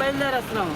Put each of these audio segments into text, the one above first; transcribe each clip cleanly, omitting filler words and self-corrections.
బయలుదేరేస్తున్నాము.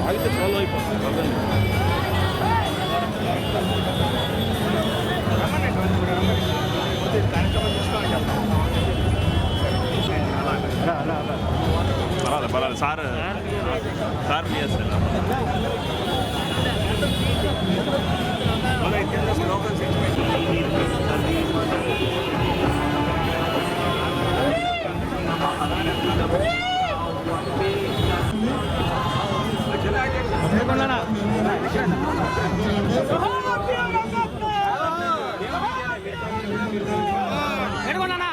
ఆగితే ఫాలో అయిపోతుంది. పర్వాలేదు పర్వాలేదు సార్ సార్ పిఎస్ ఎడుకున్నా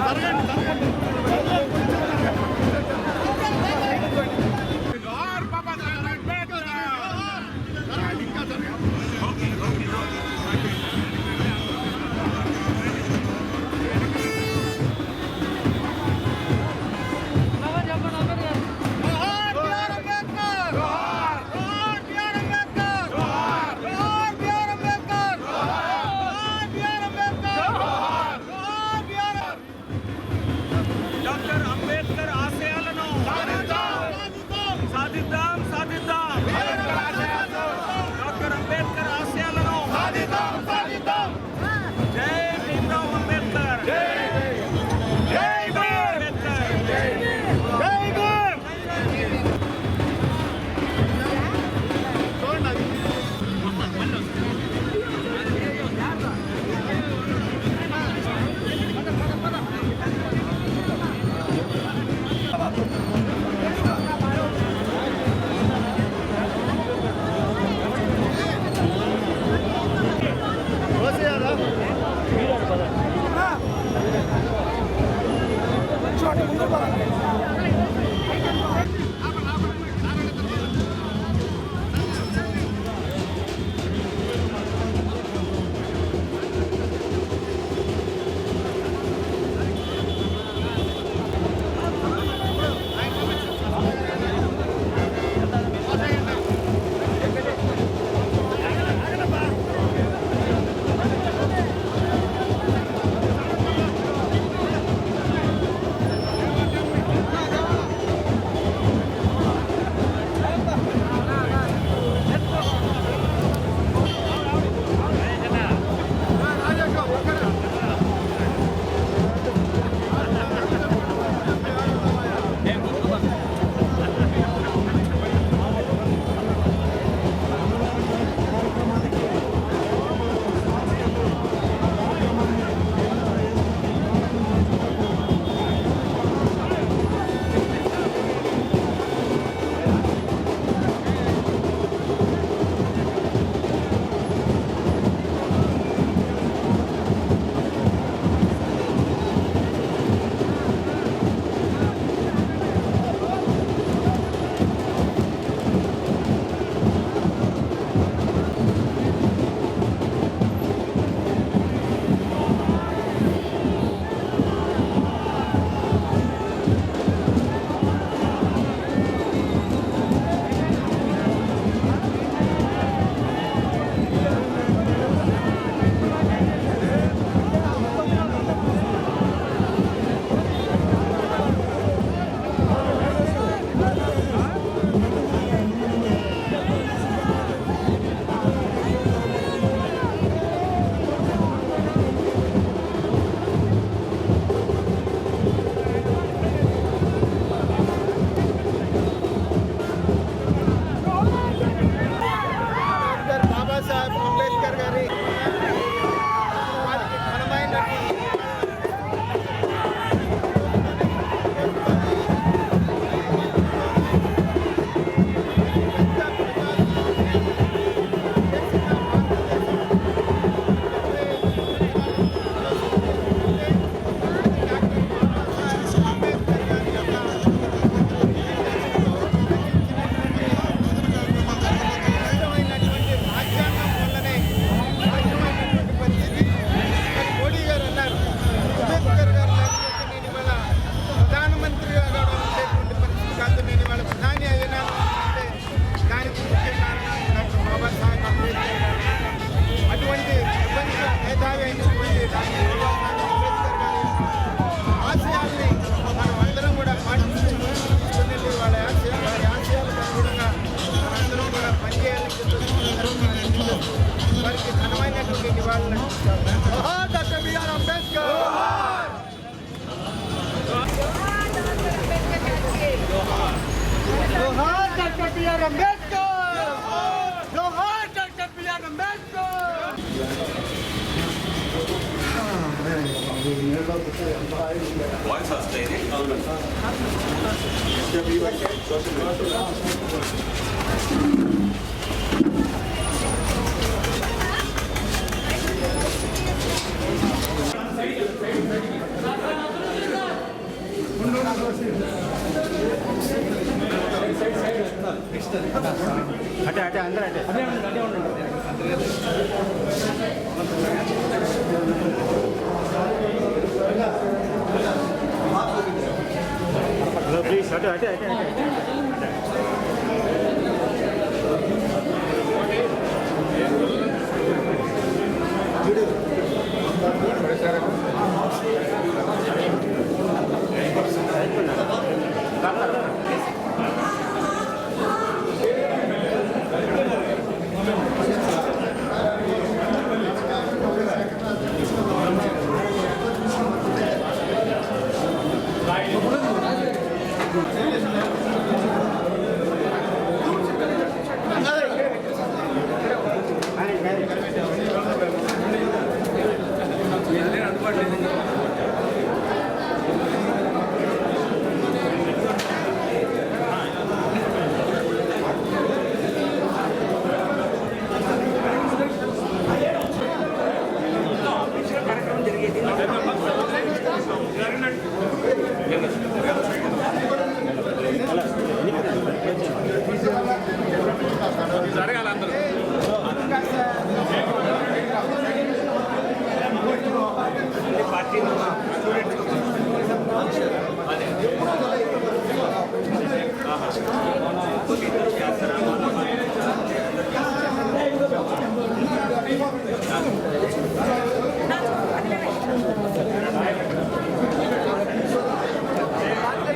జరగండి డాక్టర్ బిఆర్ అంబేద్కర్. జోహార్ డాక్టర్ బిఆర్ అంబేద్కర్. జోహార్ డాక్టర్ బిఆర్ అంబేద్కర్. వాయిస్ వస్తాయి. అటే అటే అందరూ అటే అదే ఉండండి. ప్లీజ్ అటే అటే అటే అటే జరగాలి అందరూ.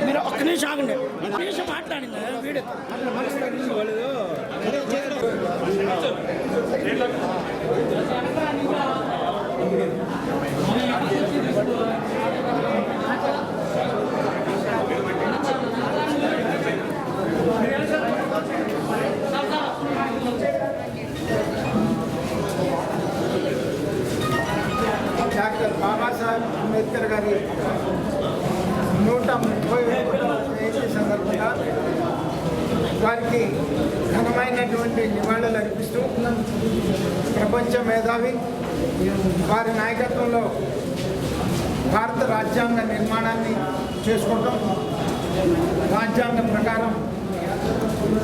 మీరు ఒక్క నిమిషం ఆగండి. ఒక్క నిమిషం మాట్లాడింది వీడియో డాక్టర్ బాబాసాహెబ్ అంబేద్కర్ గారి 131వ జయంతి సందర్భంగా వారికి ఘనమైనటువంటి నివాళులు అర్పిస్తూ ప్రపంచ మేధావి వారి నాయకత్వంలో భారత రాజ్యాంగ నిర్మాణాన్ని చేసుకోవటం, రాజ్యాంగం ప్రకారం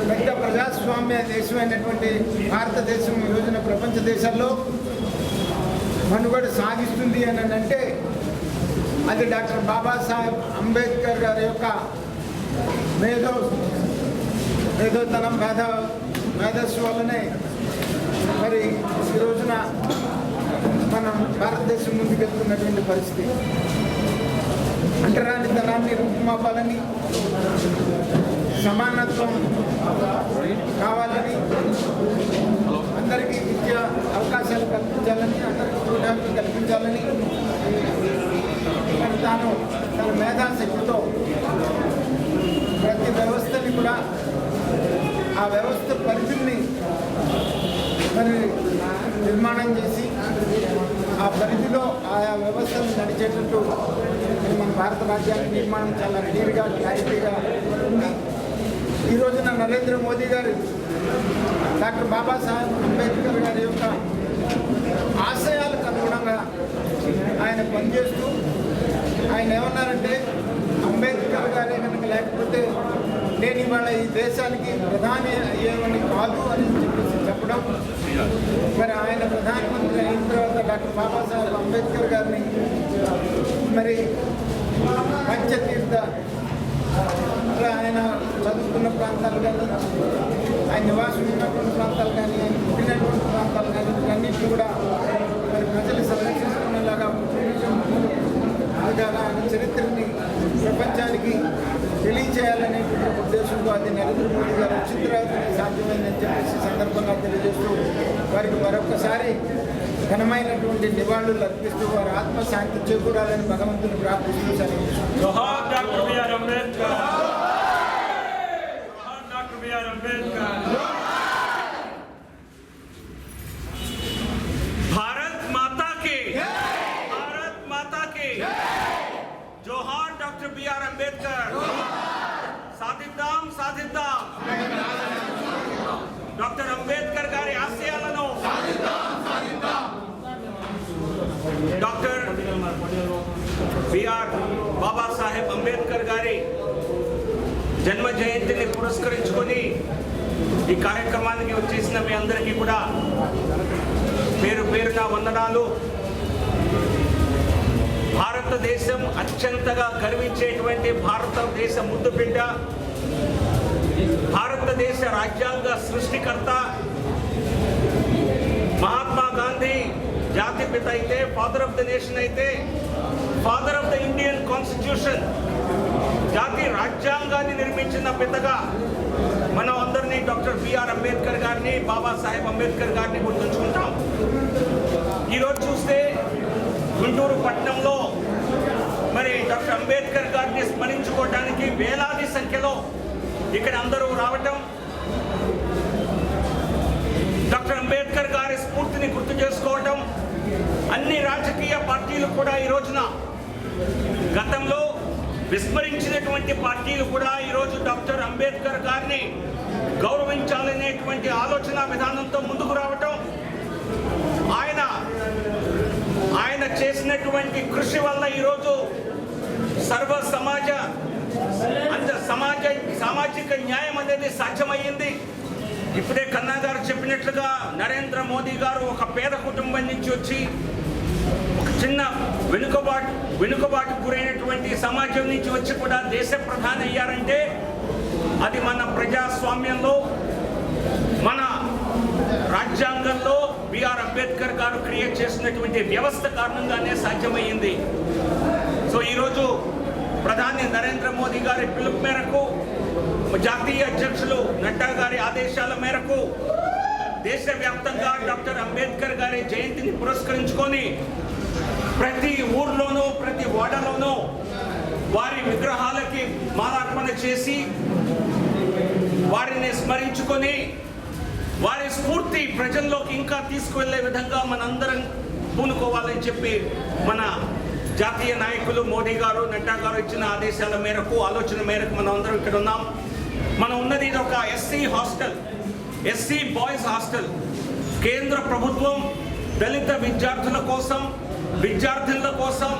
పెద్ద ప్రజాస్వామ్య దేశమైనటువంటి భారతదేశం ఈ రోజున ప్రపంచ దేశాల్లో మనుగడ సాగిస్తుంది అని అంటే అది డాక్టర్ బాబాసాహెబ్ అంబేద్కర్ గారి యొక్క మేధోతనం మేధస్సు వల్లనే మరి ఈ రోజున మనం భారతదేశం ముందుకెళ్తున్నటువంటి పరిస్థితి. అంటరానితనాన్ని రూపుమాపాలని, సమానత్వం కావాలని, అందరికీ విద్యా అవకాశాలు కల్పించాలని, అందరికీ చూడడానికి కల్పించాలని మరి తాను తన మేధాశక్తితో ప్రతి వ్యవస్థని కూడా ఆ వ్యవస్థ పరిధిని మరి నిర్మాణం చేసి ఆ పరిధిలో ఆయా వ్యవస్థను నడిచేటట్టు మన భారత రాజ్యాంగ నిర్మాణం చాలా క్లియర్గా క్లారిటీగా ఉంది. ఈ రోజున నరేంద్ర మోదీ గారు డాక్టర్ బాబాసాహెబ్ అంబేద్కర్ గారి యొక్క ఆశయాలకు అనుగుణంగా ఆయన పనిచేస్తూ ఆయన ఏమన్నారంటే, అంబేద్కర్ గారే కనుక లేకపోతే నేను ఇవాళ ఈ దేశానికి ప్రధాని అయ్యేవని కాదు అని చెప్పడం. మరి ఆయన ప్రధానమంత్రి అయిన తర్వాత డాక్టర్ బాబాసాహెబ్ అంబేద్కర్ గారిని మరి పంచతీర్థ ఆయన చదువుకున్న ప్రాంతాలు కానీ, ఆయన నివాసం ఉన్నటువంటి ప్రాంతాలు కానీ, ఆయన పుట్టినటువంటి ప్రాంతాలు కానీ ఇవన్నింటినీ కూడా మరి ప్రజలు సంరక్షించుకునేలాగా ఆయన చరిత్రని ప్రపంచానికి తెలియచేయాలనేటువంటి ఉద్దేశంతో అది నరేంద్ర మోదీ గారు వచ్చిన తర్వాతనే సాధ్యమైందని చెప్పేసి సందర్భంగా తెలియజేస్తూ వారికి మరొకసారి ఘనమైనటువంటి నివాళులు అర్పిస్తూ వారి ఆత్మశాంతి చేకూరాలని భగవంతుని ప్రార్థిస్తూ సెలవు. జోహార్ డాక్టర్ బిఆర్ అంబేద్కర్. జోహార్ డాక్టర్ బిఆర్ అంబేద్కర్. भारत माता की, भारत माता की जोहार डॉक्टर बी.आर. अंबेडकर. సాధిద్దాం సాధిద్దాం డాక్టర్ అంబేద్కర్ గారి ఆశయాలను, డాక్టర్ బిఆర్ బాబాసాహెబ్ అంబేద్కర్ గారి జన్మ జయంతిని పురస్కరించుకొని ఈ కార్యక్రమానికి వచ్చేసిన మీ అందరికీ కూడా పేరు పేరున వందనాలు. భారతదేశం అత్యంతగా గర్వించేటువంటి భారతదేశ ముద్దుబిడ్డ, భారతదేశ రాజ్యాంగ సృష్టికర్త మహాత్మా గాంధీ జాతిపిత అయితే, ఫాదర్ ఆఫ్ ద నేషన్ అయితే, father of the Indian constitution, జాతి రాజ్యాంగాన్ని నిర్మించిన పితగా మనం అందరినీ డాక్టర్ బిఆర్ అంబేద్కర్ గారిని, బాబాసాహెబ్ అంబేద్కర్ గారిని గుర్తుంచుకుంటాం. ఈరోజు చూస్తే గుంటూరు పట్టణంలో మరి డాక్టర్ అంబేద్కర్ గారిని స్మరించుకోవడానికి వేలాది సంఖ్యలో ఇక్కడ అందరూ రావటం, డాక్టర్ అంబేద్కర్ గారి స్ఫూర్తిని గుర్తు చేసుకోవటం, అన్ని రాజకీయ పార్టీలు కూడా ఈ రోజున గతంలో విస్మరించినటువంటి పార్టీలు కూడా ఈరోజు డాక్టర్ అంబేద్కర్ గారిని గౌరవించాలనేటువంటి ఆలోచన విధానంతో ముందుకు రావటం, ఆయన చేసినటువంటి కృషి వల్ల ఈరోజు సర్వ సామాజిక న్యాయం అనేది సాధ్యమయ్యింది. ఇప్పుడే కన్నా గారు చెప్పినట్లుగా నరేంద్ర మోదీ గారు ఒక పేద కుటుంబం నుంచి వచ్చి ఒక చిన్న వెనుకబాటు గురైనటువంటి సమాజం నుంచి వచ్చి కూడా దేశ ప్రధాని అయ్యారంటే అది మన ప్రజాస్వామ్యంలో, మన రాజ్యాంగంలో బిఆర్ అంబేద్కర్ గారు క్రియేట్ చేసినటువంటి వ్యవస్థ కారణంగానే సాధ్యమయ్యింది. సో ఈరోజు ప్రధాని నరేంద్ర మోదీ గారి పిలుపు మేరకు, జాతీయ అధ్యక్షులు నడ్డా గారి ఆదేశాల మేరకు దేశవ్యాప్తంగా డాక్టర్ అంబేద్కర్ గారి జయంతిని పురస్కరించుకొని ప్రతి ఊర్లోనూ, ప్రతి వాడలోనూ వారి విగ్రహాలకి మాలార్పణ చేసి వారిని స్మరించుకొని వారి స్ఫూర్తి ప్రజల్లోకి ఇంకా తీసుకువెళ్లే విధంగా మనందరం పూనుకోవాలని చెప్పి మన జాతీయ నాయకులు మోడీ గారు, నడ్డా గారు ఇచ్చిన ఆదేశాల మేరకు, ఆలోచన మేరకు మనం అందరం ఇక్కడ ఉన్నాం. మనం ఉన్నది ఇది ఒక SC hostel, SC boys hostel. కేంద్ర ప్రభుత్వం దళిత విద్యార్థుల కోసం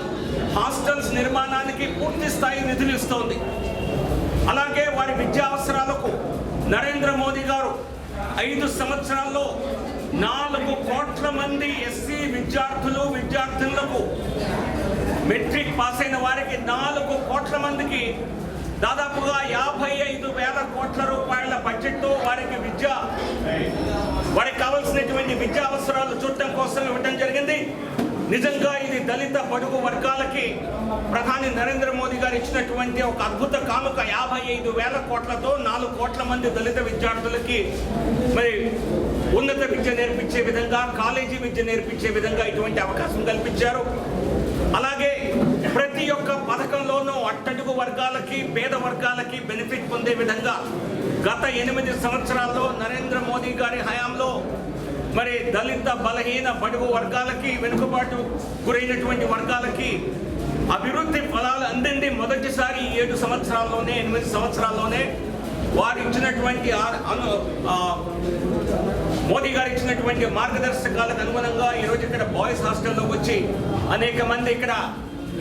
హాస్టల్స్ నిర్మాణానికి పూర్తి స్థాయి నిధులు ఇస్తోంది. అలాగే వారి విద్యా అవసరాలకు నరేంద్ర మోదీ గారు 5 సంవత్సరాల్లో 4 కోట్ల మంది ఎస్సీ విద్యార్థులకు మెట్రిక్ పాస్ అయిన వారికి 4 కోట్ల మందికి దాదాపుగా 55,000 కోట్ల రూపాయల బడ్జెట్తో వారికి కావాల్సినటువంటి విద్యా అవసరాలు చూడటం కోసం ఇవ్వడం జరిగింది. నిజంగా ఇది దళిత బడుగు వర్గాలకి ప్రధాని నరేంద్ర మోదీ గారు ఇచ్చినటువంటి ఒక అద్భుత కానుక. 55,000 కోట్లతో 4 కోట్ల మంది దళిత విద్యార్థులకి మరి ఉన్నత విద్య నేర్పించే విధంగా, కాలేజీ విద్య నేర్పించే విధంగా ఇటువంటి అవకాశం కల్పించారు. అలాగే ప్రతి ఒక్క పథకంలోనూ అట్టడుగు వర్గాలకి, పేద వర్గాలకి బెనిఫిట్ పొందే విధంగా గత 8 సంవత్సరాల్లో నరేంద్ర మోదీ గారి హయాంలో మరి దళిత, బలహీన, బడుగు వర్గాలకి, వెనుకబాటు గురైనటువంటి వర్గాలకి అభివృద్ధి ఫలాలు అందింది. మొదటిసారి 8 సంవత్సరాల్లోనే వారు ఇచ్చినటువంటి మోదీ గారు ఇచ్చినటువంటి మార్గదర్శకాలకు అనుగుణంగా ఈరోజు ఇక్కడ బాయ్స్ హాస్టల్లో వచ్చి అనేక మంది ఇక్కడ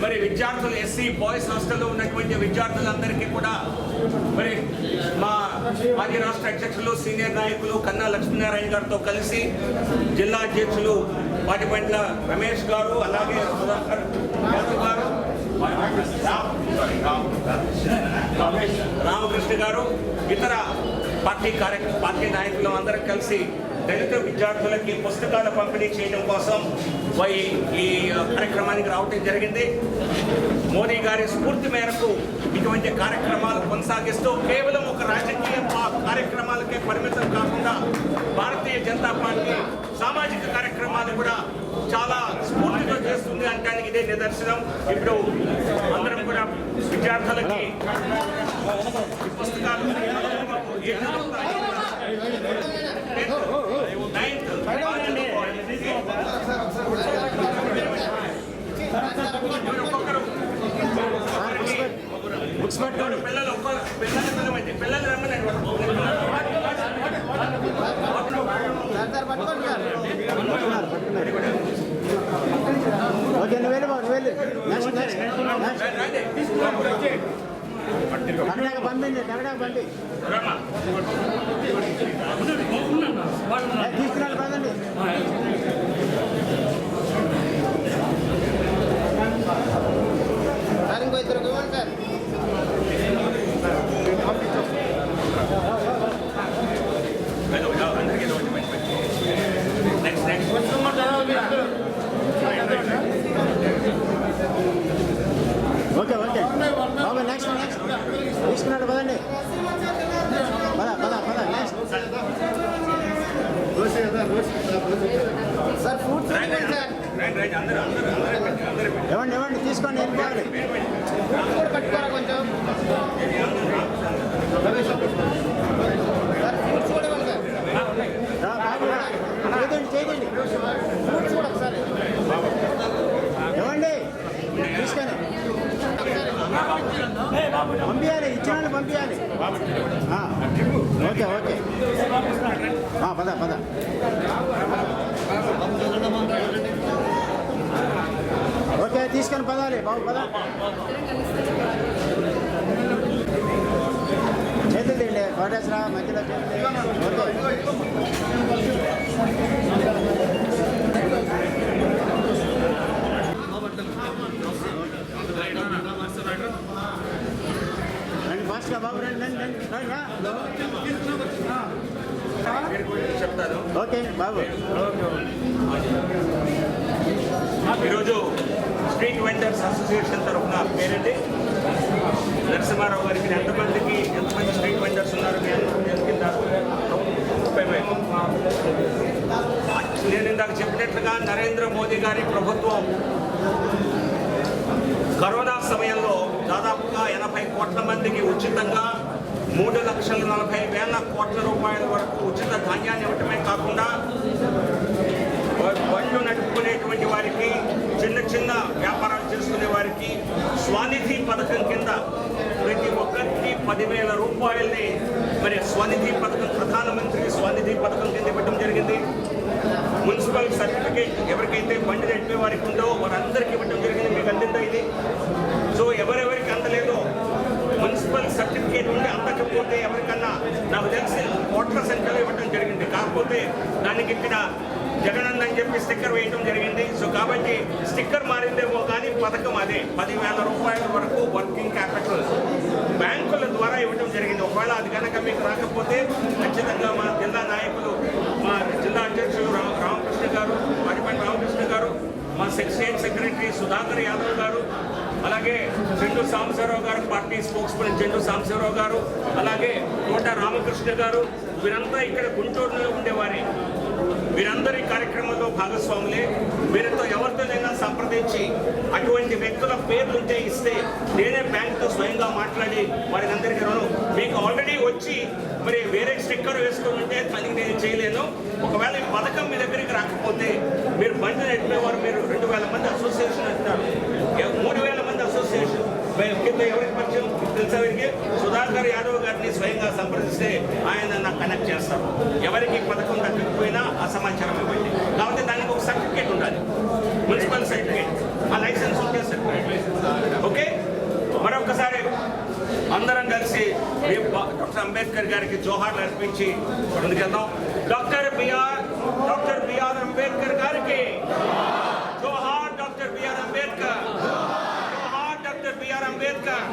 మరి విద్యార్థులు, ఎస్సీ బాయ్స్ హాస్టల్లో ఉన్నటువంటి విద్యార్థులందరికీ కూడా మరి మా మాజీ రాష్ట్ర అధ్యక్షులు, సీనియర్ నాయకులు కన్నా లక్ష్మీనారాయణ గారితో కలిసి జిల్లా అధ్యక్షులు పాటిపంట్ల రమేష్ గారు, అలాగే సుధాకర్ యాదవ్ గారు, రామకృష్ణ గారు, ఇతర పార్టీ నాయకులు అందరం కలిసి దళిత విద్యార్థులకి పుస్తకాల పంపిణీ చేయడం కోసం ఈ కార్యక్రమానికి రావడం జరిగింది. మోదీ గారి స్ఫూర్తి మేరకు ఇటువంటి కార్యక్రమాలు కొనసాగిస్తూ కేవలం ఒక రాజకీయ కార్యక్రమాలకే పరిమితం కాకుండా భారతీయ జనతా పార్టీ సామాజిక కార్యక్రమాలు కూడా చాలా స్ఫూర్తితో చేస్తుంది అనడానికి ఇదే నిదర్శనం. ఇప్పుడు అందరం కూడా విద్యార్థులకి పుస్తకాలు పిల్లలు పిల్లలు రమ్మని ఓకే నువ్వు వెళ్ళి బాబు వెళ్ళి కన్నడకు పంపింది కన్నడకు పంపి తీసుకురాలి పదండి. ఇంకో ఇద్దరు సార్ ఓకే ఓకే బాబు నెక్స్ట్ నెక్స్ట్ తీసుకున్నాడు పదండి పద పద పద నెక్స్ట్ సార్ ఫ్రూట్స్ ఇవ్వండి ఇవ్వండి తీసుకోండి వెళ్ళిపోవాలి. కూడా కట్టుకోరా కొంచెం సార్ ఫ్రూట్స్ కూడా ఇవ్వండి సార్ బాబు చేయదండి చేయదండి ఫ్రూట్స్ కూడా ఒకసారి ఇవ్వండి తీసుకొని పంపించాలి ఇచ్చిన వాళ్ళు పంపించాలి. ఓకే ఓకే పద పద ఓకే తీసుకొని పదాలి బాబు పద చేతులు తిండి కోటేశ్వర మధ్యలో రండి ఫాస్ట్గా బాబు రండి రండి చెప్తారు. ఓకే బాబు ఈరోజు స్ట్రీట్ వెండర్స్ అసోసియేషన్ తరఫున పేరండి నరసింహారావు గారికి ఎంతమంది స్ట్రీట్ వెండర్స్ ఉన్నారు కింద 30,000. నేను ఇందాక చెప్పినట్లుగా నరేంద్ర మోదీ గారి ప్రభుత్వం కరోనా సమయంలో దాదాపుగా 80 కోట్ల మందికి ఉచితంగా 3,40,000 కోట్ల రూపాయల వరకు ఉచిత ధాన్యాన్ని ఇవ్వటమే కాకుండా బండ్లు నడుపుకునేటువంటి వారికి చిన్న చిన్న వ్యాపారాలు చేసుకునే వారికి స్వానిధి పథకం కింద ప్రతి ఒక్కరికి 10,000 రూపాయలని మరి స్వానిధి పథకం ప్రధానమంత్రి స్వానిధి పథకం కింద ఇవ్వడం జరిగింది. మున్సిపల్ సర్టిఫికేట్ ఎవరికైతే బండి నడిపే వారికి ఉందో వారందరికీ ఇవ్వడం జరిగింది. మీకు అందిందా ఇది? సో ఎవరెవరికి అందలేదో మున్సిపల్ సర్టిఫికేట్ ఉండి అందకపోతే ఎవరికన్నా నాకు తెలిసి కోట్ల సంఖ్యలో ఇవ్వడం జరిగింది. కాకపోతే దానికి ఇక్కడ జగనన్న అని చెప్పి స్టిక్కర్ వేయడం జరిగింది. సో కాబట్టి స్టిక్కర్ మారిందేమో కానీ పథకం అదే 10,000 రూపాయల వరకు వర్కింగ్ క్యాపిటల్ బ్యాంకుల ద్వారా ఇవ్వడం జరిగింది. ఒకవేళ అది కనుక మీకు రాకపోతే ఖచ్చితంగా మా జిల్లా నాయకులు మా జిల్లా అధ్యక్షులు రామకృష్ణ గారు వాడిపల్లి రామకృష్ణ గారు మా స్టేట్ సెక్రటరీ సుధాకర్ యాదవ్ గారు అలాగే చెండు సాంబశివరావు గారు పార్టీ స్పోక్స్ పర్సన్ చెండు సాంబశివరావు గారు అలాగే కోట రామకృష్ణ గారు వీరంతా ఇక్కడ గుంటూరులో ఉండేవారే. వీరందరి కార్యక్రమంలో భాగస్వాములే. వీరితో ఎవరితోనైనా సంప్రదించి అటువంటి వ్యక్తుల పేర్లుంటే ఇస్తే నేనే బ్యాంకుతో స్వయంగా మాట్లాడి వారినందరికీ రుణం మీకు ఆల్రెడీ వచ్చి మరి వేరే స్టిక్కర్ వేసుకొని ఉంటే దానికి నేను చేయలేను. ఒకవేళ ఈ పథకం మీ దగ్గరికి రాకపోతే మీరు బండి నడిపేవారు మీరు 2,000 మంది అసోసియేషన్ అంటారు 3,000 మంది అసోసియేషన్ కింద ఎవరికి పరిచయం తెలుసా? వీరికి సుధాకర్ యాదవ్ గారిని స్వయంగా సంప్రదిస్తే ఆయన నాకు కనెక్ట్ చేస్తారు. ఎవరికి పథకం దక్కకపోయినా ఆ సమాచారం ఇవ్వండి. కాబట్టి దానికి ఒక సర్టిఫికేట్ ఉండాలి, మున్సిపల్ సర్టిఫికేట్, ఆ లైసెన్స్ ఉంటే సర్టిఫికేట్. ఓకే, మరొకసారి అందరం కలిసి డాక్టర్ అంబేద్కర్ గారికి జోహార్లు అర్పించి ముందుకెళ్దాం. డాక్టర్ బిఆర్ అంబేద్కర్ గారికి జోహార్. డాక్టర్ బిఆర్ అంబేద్కర్ జోహార్. Doctor B R Ambedkar.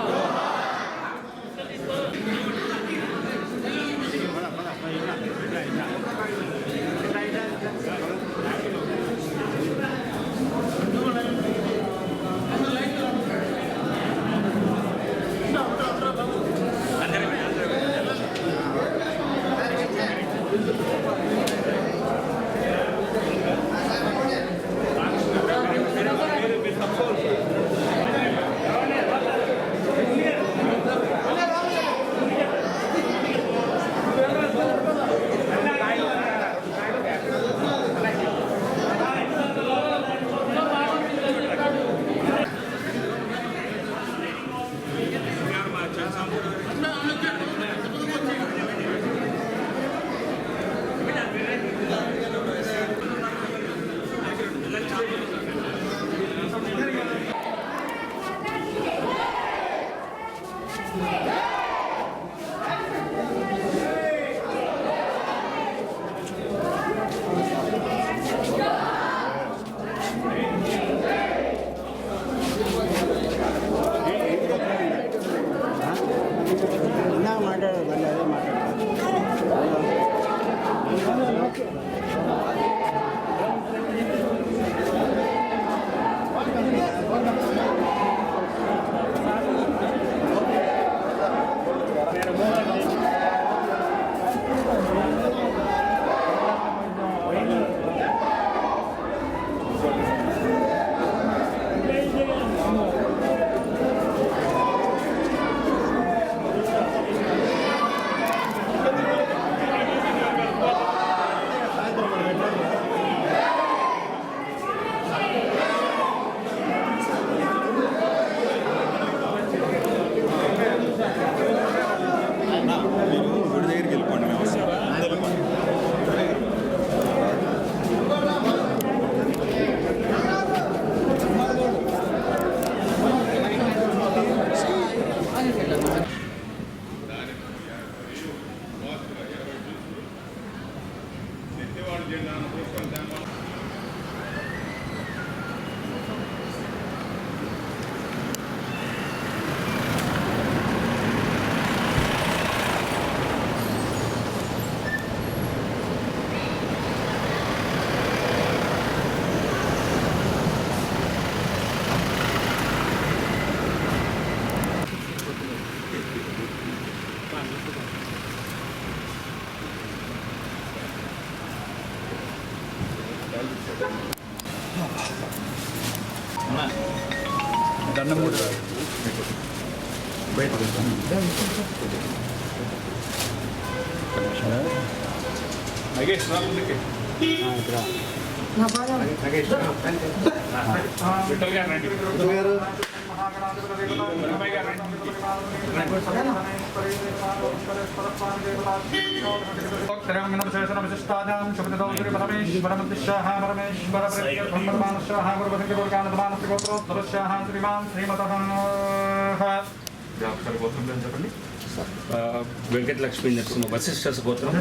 వెంకట లక్ష్మీ నరసింహ వశిష్ఠ గోత్రం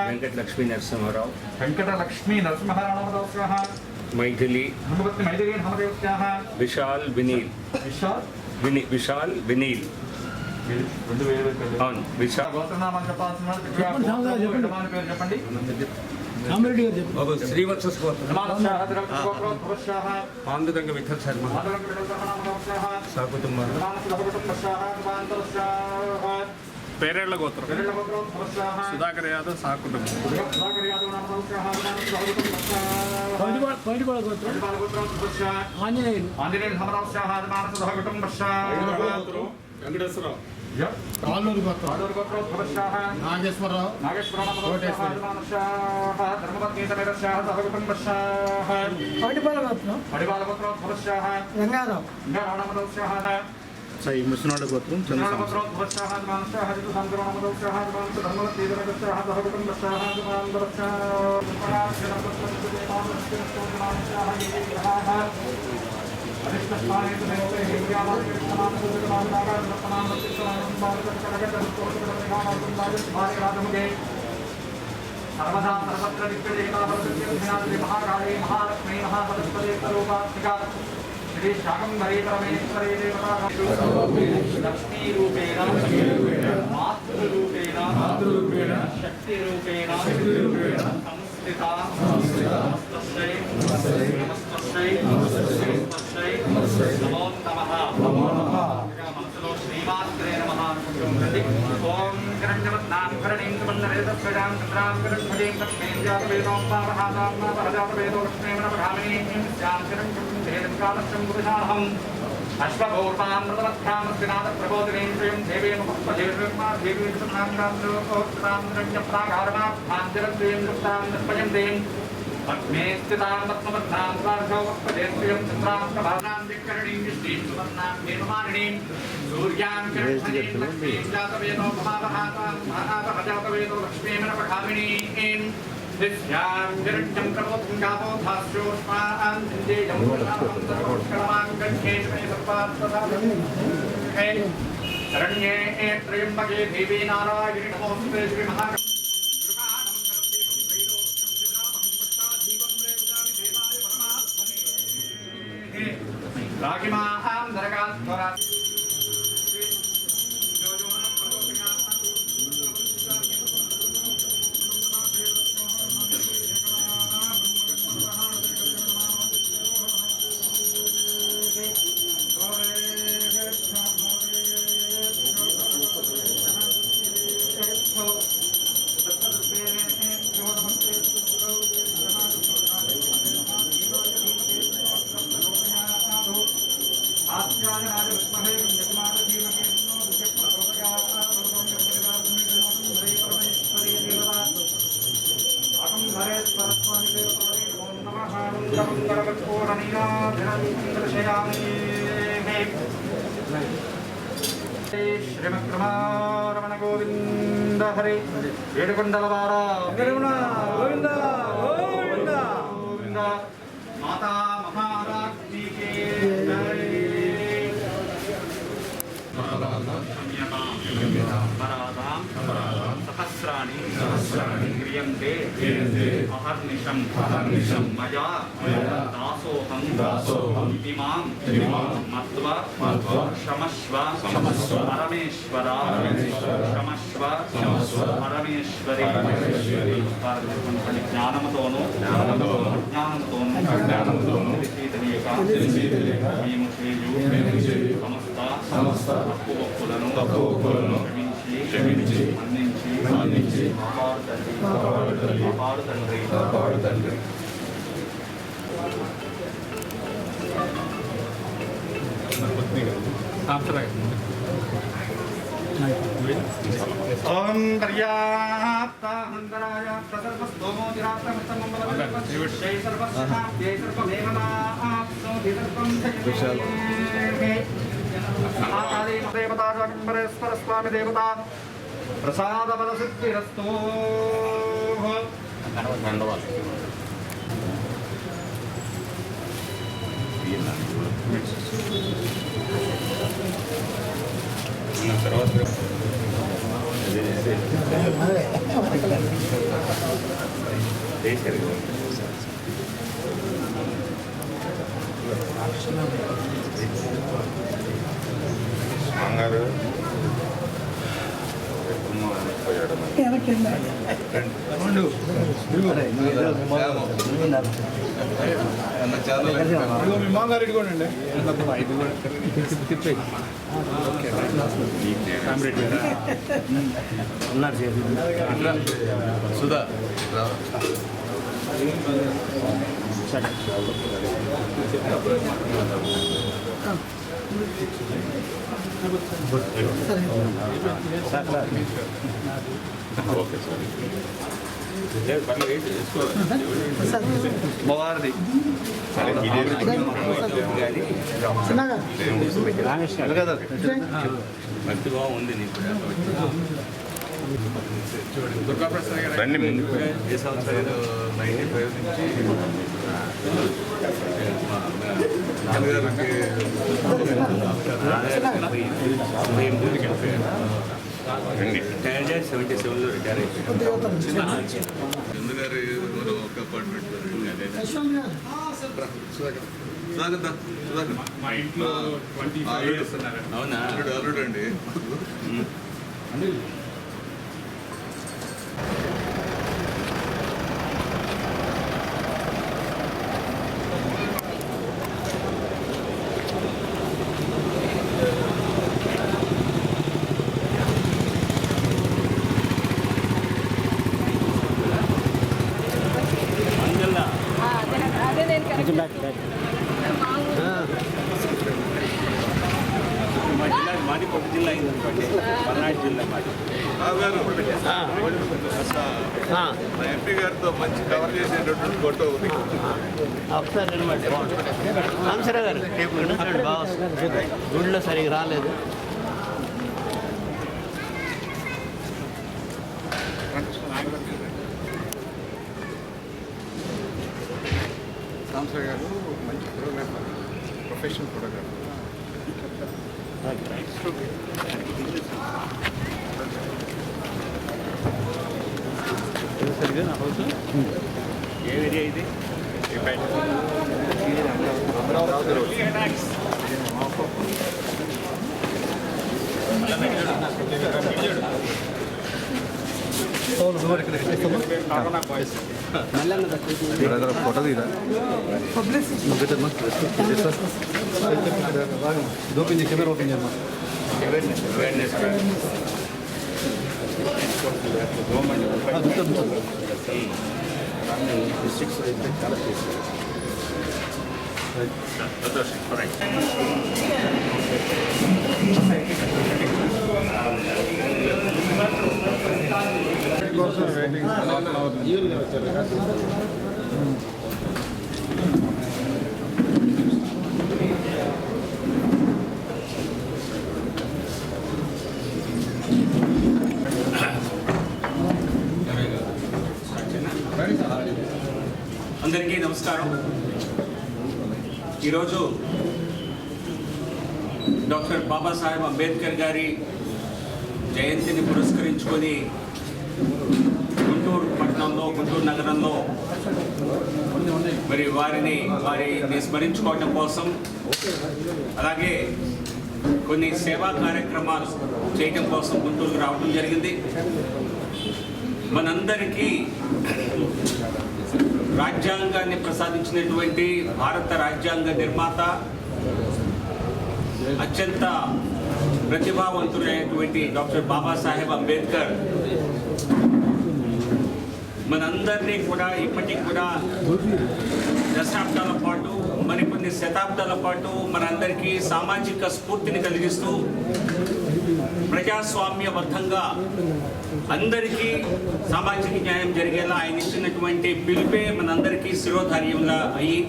వెంకట లక్ష్మీ నరసింహారావు వెంకట లక్ష్మీ నరసింహారావు మైథిలి విశాల్ వినీల్ విశాల్ వినీల్ అవును విశాల్ గోత్రనామాన్ని చెప్పాల్సిన చెప్పండి శ్రీవత్స పాండురంగ విఠల్ శర్మ సకుటుంబ పేరేళ్ల గోత్రం సుధాకర్ యాదవ్ సకుటుంబం ఆంజనేయులు వెంకటేశ్వరరావు కాళ్ళూరు నాగేశ్వరరావు రంగారావు ఈ ముసనాడ గోత్రం सर्वदा सर्वत्र नित्यदेवताभवति महाकाली महालक्ष्मी महासरस्वती स्वरूपात्मिका श्री शाकम्भरी परमेश्वरी देवता लक्ष्मीरूपेण मातृरूपेण शक्तिरूपेण संस्थिता नमस्ते नमो नमः मनसलो श्रीमात्रे नमः ओम करण्यवत्नां करणीं कमण्डलेतस्वजां चन्द्रां करण्यवतीं लक्ष्मीं जातवेदों पावहातां पावहजातवेदो लक्ष्मीं नमः स्यां करण्यं वेदकालस्य पुरुषाहम् अश्वपूर्वां मृतमध्यां स्नातप्रबोधिनीं श्रियं देवीं पुष्पदेवीर्मा देवीं सुनाङ्गां रण्यप्रागारमाभ्यान्तरद्वयं युक्तां निष्पयन्तीं पद्मे स्थितां पद्मबद्धां स्वार्धोपदेश्रियं चन्द्रां प्रभानां दिक्करणीं विष्णीं सुवर्णां हेममालिनीं सूर्यां किरणीं लक्ष्मीं जातवेदो भवावहातां महावहजातवेदो लक्ष्मीं नमः नित्यां हिरण्यं प्रबोधं गावो भास्योष्मां चिन्तेयं पुष्कलमां गच्छेष्मे सर्वात्मसाधने शरण्ये त्र्यम्बके देवी नारायणि नमोऽस्तुते श्रीमहा रागिमां नरकात्मरा श्रीमद्रमारमण गोविंद हरे ఏడుకొండలవారా గోవింద గోవింద గోవింద గోవింద మాతా మహారాజ్ఞి కే జై సహస్రాణి क्रियन्ते अहर्निशं मया दासोऽहं इति मां मत्वा क्षमस्व परमेश्वर क्षमस्व परमेश्वरी జ్ఞానముతోను అజ్ఞానముతోను తెలియక మేము చేయు సమస్త తప్పులను క్షమించి మన్నించి కాపాడు తండ్రి ఓం పర్యాప్తాహంతరాయ ప్రసర్వస్తోమో జై సర్వమేమనాప్నోతి దేవతా స్వామి దేవతా ప్రసాద బల సిద్ధిరస్తు సుధా ఓకే మొగారిది మంచి బాగుంది నీకు రండి ముందు ఏ సంవత్సరాలు 95 నుంచి నాన్నగారికి 77లో రిటైర్ అయిపోయారు. చంద్రగారు ఒక అపార్ట్మెంట్ మా ఇంట్లో 25 years ఉన్నారు. అవునా అల్లుడు అండి. మాది కొత్త జిల్లా అయిందనుకోండి, పల్నాడు జిల్లా మాది. ఎంపీ గారితో మంచి కవర్ చేసేటటువంటి ఫోటో ఉంది. ఒకసారి నిలబడి రామచంద్ర గారు టేపు బాగా గుడిలో సరిగ్గా రాలేదు. సాంసర్ గారు మంచి ఫోటోగ్రాఫర్, ప్రొఫెషనల్ ఫోటోగ్రాఫర్. ఏ ఏరియా ఇది? ఫోటో తీరా ఓపెన్ చేసి కెమెరా ఓపెన్ చేయమ్మా. అందరికీ నమస్కారం. ఈరోజు డాక్టర్ బాబాసాహెబ్ అంబేద్కర్ గారి జయంతిని పురస్కరించుకొని గుంటూరు పట్టణం నగరంలో, గుంటూరు నగరంలో మరి వారిని స్మరించుకోవడం కోసం, అలాగే కొన్ని సేవా కార్యక్రమాలు చేయడం కోసం గుంటూరుకు రావడం జరిగింది. మనందరికీ రాజ్యాంగాన్ని ప్రసాదించినటువంటి భారత రాజ్యాంగ నిర్మాత, అత్యంత ప్రతిభావంతుడైనటువంటి డాక్టర్ బాబాసాహెబ్ అంబేద్కర్ మనందరినీ కూడా ఇప్పటికి కూడా దశాబ్దాల పాటు, మరికొన్ని శతాబ్దాల పాటు మనందరికీ సామాజిక స్ఫూర్తిని కలిగిస్తూ ప్రజాస్వామ్యబద్ధంగా అందరికీ సామాజిక న్యాయం జరిగేలా ఆయన ఇచ్చినటువంటి పిలుపే మనందరికీ శిరోధార్యంలా అయ్యి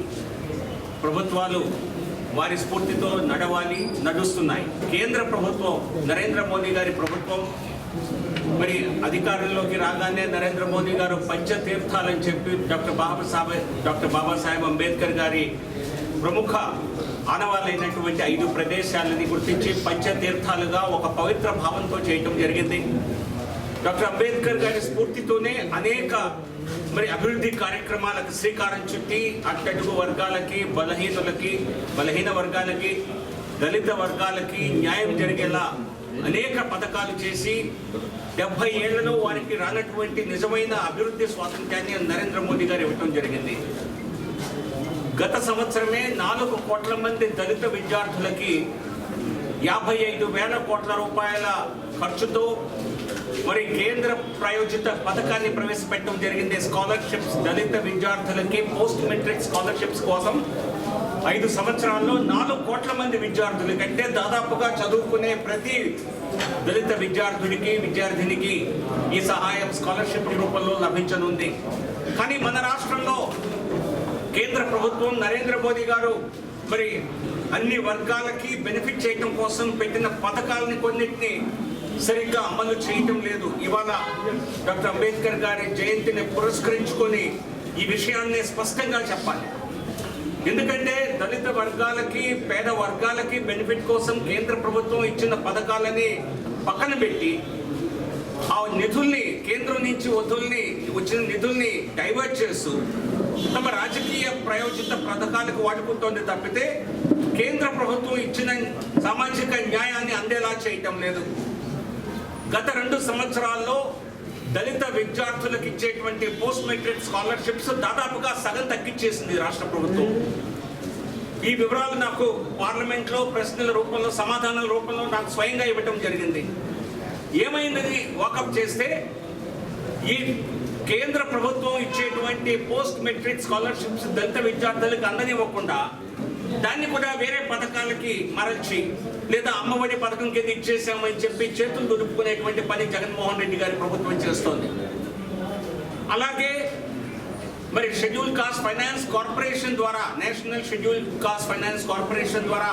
ప్రభుత్వాలు వారి స్ఫూర్తితో నడుస్తున్నాయి. కేంద్ర ప్రభుత్వం, నరేంద్ర మోదీ గారి ప్రభుత్వం మరి అధికారంలోకి రాగానే నరేంద్ర మోదీ గారు పంచతీర్థాలని చెప్పి డాక్టర్ బాబాసాహెబ్ అంబేద్కర్ గారి ప్రముఖ ఆనవాళ్ళైనటువంటి 5 ప్రదేశాలని గుర్తించి పంచతీర్థాలుగా ఒక పవిత్ర భావంతో చేయటం జరిగింది. డాక్టర్ అంబేద్కర్ గారి స్ఫూర్తితోనే అనేక మరి అభివృద్ధి కార్యక్రమాలకు శ్రీకారం చుట్టి అట్టడుగు వర్గాలకి, బలహీన వర్గాలకి, దళిత వర్గాలకి న్యాయం జరిగేలా అనేక పథకాలు చేసి 70 ఏళ్లలో వారికి రానటువంటి నిజమైన అభివృద్ధి స్వాతంత్ర్యాన్ని నరేంద్ర మోదీ గారు ఇవ్వటం జరిగింది. గత సంవత్సరమే 4 కోట్ల మంది దళిత విద్యార్థులకి 55,000 కోట్ల రూపాయల ఖర్చుతో మరి కేంద్ర ప్రాయోజిత పథకాన్ని ప్రవేశపెట్టడం జరిగింది. స్కాలర్షిప్స్, దళిత విద్యార్థులకి పోస్ట్ మెట్రిక్ స్కాలర్షిప్స్ కోసం 5 సంవత్సరాల్లో 4 కోట్ల మంది విద్యార్థులకి, అంటే దాదాపుగా చదువుకునే ప్రతి దళిత విద్యార్థినికి ఈ సహాయం స్కాలర్షిప్ రూపంలో లభించనుంది. కానీ మన రాష్ట్రంలో కేంద్ర ప్రభుత్వం, నరేంద్ర మోదీ గారు మరి అన్ని వర్గాలకి బెనిఫిట్ చేయడం కోసం పెట్టిన పథకాలని కొన్నిటిని సరిగ్గా అమలు చేయటం లేదు. ఇవాళ డాక్టర్ అంబేద్కర్ గారి జయంతిని పురస్కరించుకొని ఈ విషయాన్ని స్పష్టంగా చెప్పాలి. ఎందుకంటే దళిత వర్గాలకి, పేద వర్గాలకి బెనిఫిట్ కోసం కేంద్ర ప్రభుత్వం ఇచ్చిన పథకాలని పక్కన పెట్టి ఆ నిధుల్ని, కేంద్రం నుంచి వచ్చిన నిధుల్ని డైవర్ట్ చేస్తూ తమ రాజకీయ ప్రాయోజిత పథకాలకు వాడుకుంటోంది తప్పితే కేంద్ర ప్రభుత్వం ఇచ్చిన సామాజిక న్యాయాన్ని అందేలా చేయటం లేదు. గత 2 సంవత్సరాల్లో దళిత విద్యార్థులకు ఇచ్చేటువంటి పోస్ట్ మెట్రిక్ స్కాలర్షిప్స్ దాదాపుగా సగం తగ్గించేసింది రాష్ట్ర ప్రభుత్వం. ఈ వివరాలు నాకు పార్లమెంట్లో ప్రశ్నల రూపంలో, సమాధానాల రూపంలో నాకు స్వయంగా ఇవ్వటం జరిగింది. ఏమైందని వాకప్ చేస్తే ఈ కేంద్ర ప్రభుత్వం ఇచ్చేటువంటి పోస్ట్ మెట్రిక్ స్కాలర్షిప్స్ దళిత విద్యార్థులకు అందనివ్వకుండా దాన్ని కూడా వేరే పథకాలకి మరల్చి, లేదా అమ్మఒడి పథకం కింద ఇచ్చేసామని చెప్పి చేతులు దులుపుకునేటువంటి పని జగన్మోహన్ రెడ్డి గారి ప్రభుత్వం చేస్తోంది. అలాగే మరి షెడ్యూల్ కాస్ట్ ఫైనాన్స్ కార్పొరేషన్ ద్వారా, national schedule caste finance corporation ద్వారా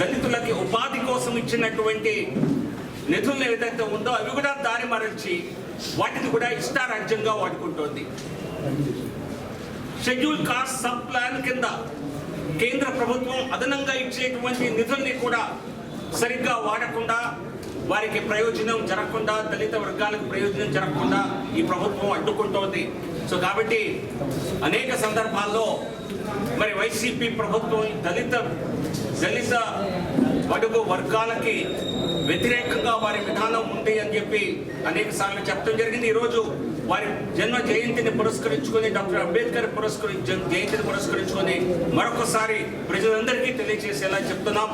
దళితులకి ఉపాధి కోసం ఇచ్చినటువంటి నిధులను ఏదైతే ఉందో అవి కూడా దారి మరల్చి వాటిని కూడా ఇష్టారాజ్యంగా వాడుకుంటోంది. షెడ్యూల్ కాస్ట్ సబ్ ప్లాన్ కింద కేంద్ర ప్రభుత్వం అదనంగా ఇచ్చేటువంటి నిధుల్ని కూడా సరిగ్గా వాడకుండా, వారికి ప్రయోజనం జరగకుండా, దళిత వర్గాలకు ప్రయోజనం జరగకుండా ఈ ప్రభుత్వం అడ్డుకుంటోంది. సో కాబట్టి అనేక సందర్భాల్లో మరి వైసీపీ ప్రభుత్వం దళిత బడుగు వర్గాలకి వ్యతిరేకంగా వారి విధానం ఉంది అని చెప్పి అనేక సార్లు చెప్పడం జరిగింది. ఈరోజు వారి జన్మ జయంతిని పురస్కరించుకొని, డాక్టర్ అంబేద్కర్ జయంతిని పురస్కరించుకొని మరొకసారి ప్రజలందరికీ తెలియజేసేలా చెప్తున్నాం.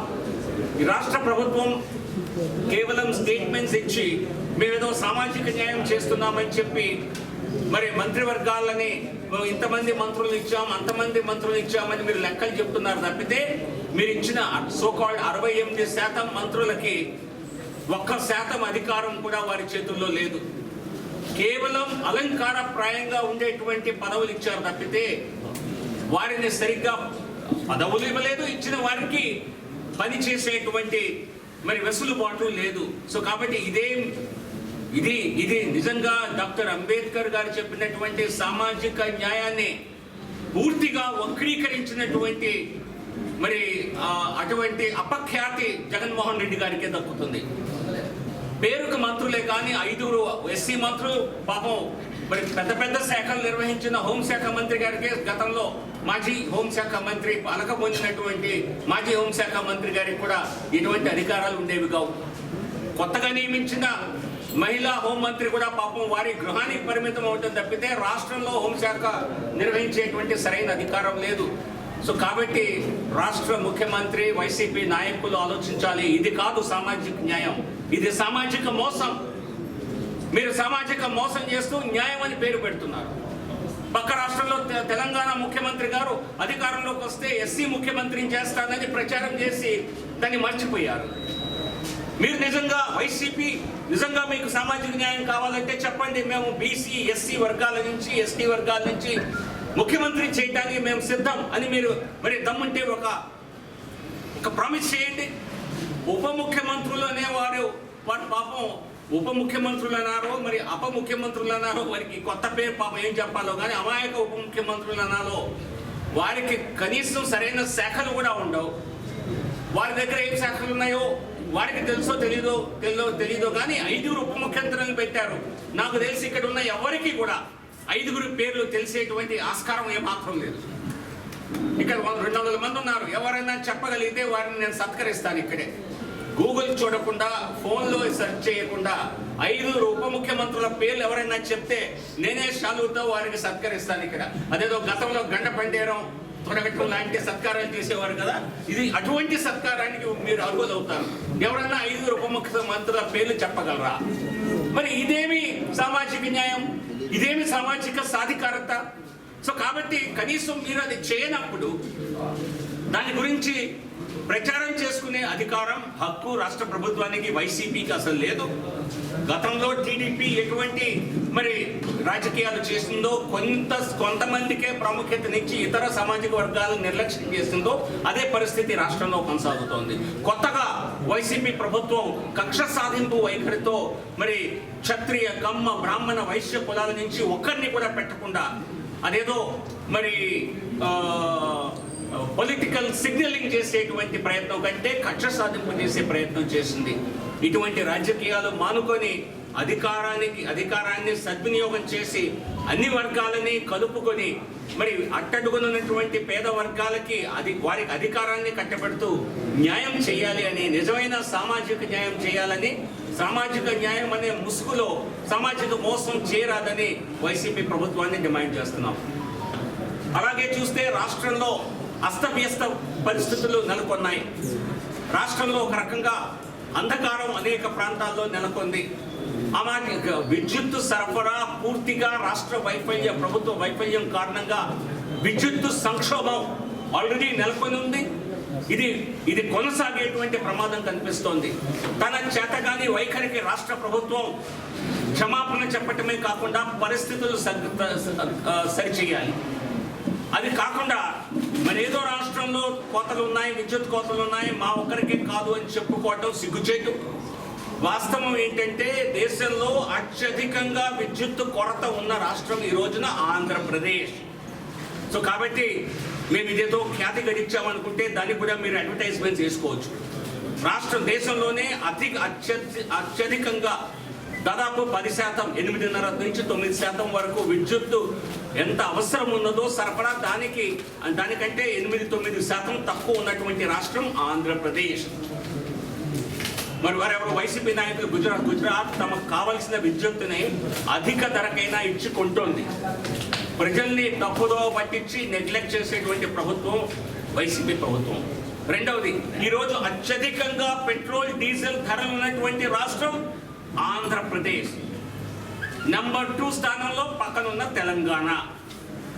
ఈ రాష్ట్ర ప్రభుత్వం కేవలం స్టేట్మెంట్స్ ఇచ్చి మేమేదో సామాజిక న్యాయం చేస్తున్నామని చెప్పి మరి మంత్రివర్గాలని ఇంతమంది మంత్రులు ఇచ్చాం, అంతమంది మంత్రులు ఇచ్చామని మీరు లెక్కలు చెప్తున్నారు తప్పితే మీరు ఇచ్చిన సోకాల్డ్ 68% మంత్రులకి 1% అధికారం కూడా వారి చేతుల్లో లేదు. కేవలం అలంకారప్రాయంగా ఉండేటువంటి పదవులు ఇచ్చారు తప్పితే వారిని సరిగ్గా పదవులు ఇవ్వలేదు, ఇచ్చిన వారికి పని చేసేటువంటి మరి వెసులుబాటు లేదు. సో కాబట్టి ఇది నిజంగా డాక్టర్ అంబేద్కర్ గారు చెప్పినటువంటి సామాజిక న్యాయాన్ని పూర్తిగా వక్రీకరించినటువంటి మరి అటువంటి అపఖ్యాతి జగన్మోహన్ రెడ్డి గారికి దక్కుతుంది. పేరుకు మంత్రులే కానీ 5 ఎస్సీ మంత్రులు పాపం మరి పెద్ద పెద్ద శాఖలు నిర్వహించిన హోంశాఖ మంత్రి గారికి గతంలో మాజీ హోంశాఖ మంత్రి అలక పొందినటువంటి మాజీ హోంశాఖ మంత్రి గారికి కూడా ఇటువంటి అధికారాలు ఉండేవి కావు. కొత్తగా నియమించిన మహిళా హోంమంత్రి కూడా పాపం వారి గృహానికి పరిమితం అవుతుంది తప్పితే రాష్ట్రంలో హోంశాఖ నిర్వహించేటువంటి సరైన అధికారం లేదు. సో కాబట్టి రాష్ట్ర ముఖ్యమంత్రి వైసీపీ నాయకులు ఆలోచించాలి. ఇది కాదు సామాజిక న్యాయం, ఇది సామాజిక మోసం. మీరు సామాజిక మోసం చేస్తూ న్యాయం అని పేరు పెడుతున్నారు. పక్క రాష్ట్రంలో తెలంగాణ ముఖ్యమంత్రి గారు అధికారంలోకి వస్తే ఎస్సీ ముఖ్యమంత్రిని చేస్తానని ప్రచారం చేసి దాన్ని మర్చిపోయారు. మీరు నిజంగా వైసీపీ నిజంగా మీకు సామాజిక న్యాయం కావాలంటే చెప్పండి, మేము బీసీ ఎస్సీ వర్గాల నుంచి ఎస్టీ వర్గాల నుంచి ముఖ్యమంత్రి చేయడానికి మేము సిద్ధం అని మీరు మరి దమ్ముంటే ఒక ప్రామిస్ చేయండి. ఉప ముఖ్యమంత్రులు అనేవారు వారు పాపం ఉప ముఖ్యమంత్రులు అన్నారో మరి అప ముఖ్యమంత్రులు అన్నారో వారికి కొత్త పేరు పాపం ఏం చెప్పాలో కానీ అమాయక ఉప ముఖ్యమంత్రులు అన్నారో వారికి కనీసం సరైన శాఖలు కూడా ఉండవు. వారి దగ్గర ఏం శాఖలు ఉన్నాయో వారికి తెలుసో తెలీదో కానీ 5 ఉప ముఖ్యమంత్రులను పెట్టారు. నాకు తెలిసి ఇక్కడ ఉన్న ఎవరికి కూడా 5 పేర్లు తెలిసేటువంటి ఆస్కారం ఏమాత్రం లేదు. ఇక్కడ 200 మంది ఉన్నారు. ఎవరైనా చెప్పగలిగితే వారిని నేను సత్కరిస్తాను. ఇక్కడే గూగుల్ చూడకుండా ఫోన్లో సెర్చ్ చేయకుండా 5 ఉప ముఖ్యమంత్రుల పేర్లు ఎవరైనా చెప్తే నేనే షాలుతో వారికి సత్కరిస్తాను. ఇక్కడ అదేదో గతంలో గంట పండేరం తొడగట్టం లాంటి సత్కారాలు చేసేవారు కదా, ఇది అటువంటి సత్కారానికి మీరు అర్హులవుతారు. ఎవరన్నా 5 ఉప ముఖ్యమంత్రుల పేర్లు చెప్పగలరా? మరి ఇదేమి సామాజిక న్యాయం, ఇదేమి సామాజిక సాధికారత? సో కాబట్టి కనీసం మీరు అది చేయనప్పుడు దాని గురించి ప్రచారం చేసుకునే అధికారం హక్కు రాష్ట్ర ప్రభుత్వానికి వైసీపీకి అసలు లేదు. గతంలో టీడీపీ ఎటువంటి మరి రాజకీయాలు చేసిందో కొంతమందికే ప్రాముఖ్యతనిచ్చి ఇతర సామాజిక వర్గాలను నిర్లక్ష్యం చేసిందో అదే పరిస్థితి రాష్ట్రంలో కొనసాగుతోంది. కొత్తగా వైసీపీ ప్రభుత్వం కక్ష సాధింపు వైఖరితో మరి క్షత్రియ కమ్మ బ్రాహ్మణ వైశ్య కులాల నుంచి ఒక్కరిని కూడా పెట్టకుండా అదేదో మరి పొలిటికల్ సిగ్నలింగ్ చేసేటువంటి ప్రయత్నం కంటే కక్ష సాధింపు చేసే ప్రయత్నం చేసింది. ఇటువంటి రాజకీయాలు మానుకొని అధికారాన్ని సద్వినియోగం చేసి అన్ని వర్గాలని కలుపుకొని మరి అట్టడుగునున్నటువంటి పేద వర్గాలకి వారికి అధికారాన్ని కట్టబెడుతూ న్యాయం చేయాలి అని, నిజమైన సామాజిక న్యాయం చేయాలని, సామాజిక న్యాయం అనే ముసుగులో సామాజిక మోసం చేయరాదని వైసీపీ ప్రభుత్వాన్ని డిమాండ్ చేస్తున్నాం. అలాగే చూస్తే రాష్ట్రంలో అస్తవ్యస్త పరిస్థితులు నెలకొన్నాయి. రాష్ట్రంలో ఒక రకంగా అంధకారం అనేక ప్రాంతాల్లో నెలకొంది. అలాగే విద్యుత్తు సరఫరా పూర్తిగా ప్రభుత్వ వైఫల్యం కారణంగా విద్యుత్తు సంక్షోభం ఆల్రెడీ నెలకొని ఉంది. ఇది కొనసాగేటువంటి ప్రమాదం కనిపిస్తోంది. తన చేతగాని వైఖరికి రాష్ట్ర ప్రభుత్వం క్షమాపణ చెప్పటమే కాకుండా పరిస్థితులు సరిచేయాలి. అది కాకుండా మరేదో రాష్ట్రంలో కోతలు ఉన్నాయి, విద్యుత్ కోతలు ఉన్నాయి, మా ఒక్కరికే కాదు అని చెప్పుకోవటం సిగ్గుచేటు. వాస్తవం ఏంటంటే దేశంలో అత్యధికంగా విద్యుత్ కొరత ఉన్న రాష్ట్రం ఈ రోజున ఆంధ్రప్రదేశ్. సో కాబట్టి మేము ఇదేదో ఖ్యాతి గడించామనుకుంటే దానికి కూడా మీరు అడ్వర్టైజ్మెంట్ చేసుకోవచ్చు. దేశంలోనే అత్యధికంగా దాదాపు 10%, 8.5 నుంచి 9% వరకు విద్యుత్తు ఎంత అవసరం ఉన్నదో సరఫరా దానికంటే 8-9% తక్కువ ఉన్నటువంటి రాష్ట్రం ఆంధ్రప్రదేశ్. మరి వారెవరు వైసీపీ నాయకులు గుజరాత్ తమకు కావలసిన విద్యుత్తుని అధిక ధరకైనా ఇచ్చి కొంటోంది. ప్రజల్ని తప్పుదో పట్టించి నెగ్లెక్ట్ చేసేటువంటి ప్రభుత్వం వైసీపీ ప్రభుత్వం. రెండవది, ఈరోజు అత్యధికంగా పెట్రోల్ డీజిల్ ధరలు ఉన్నటువంటి రాష్ట్రం ఆంధ్రప్రదేశ్. నంబర్ 2 స్థానంలో పక్కనున్న తెలంగాణ.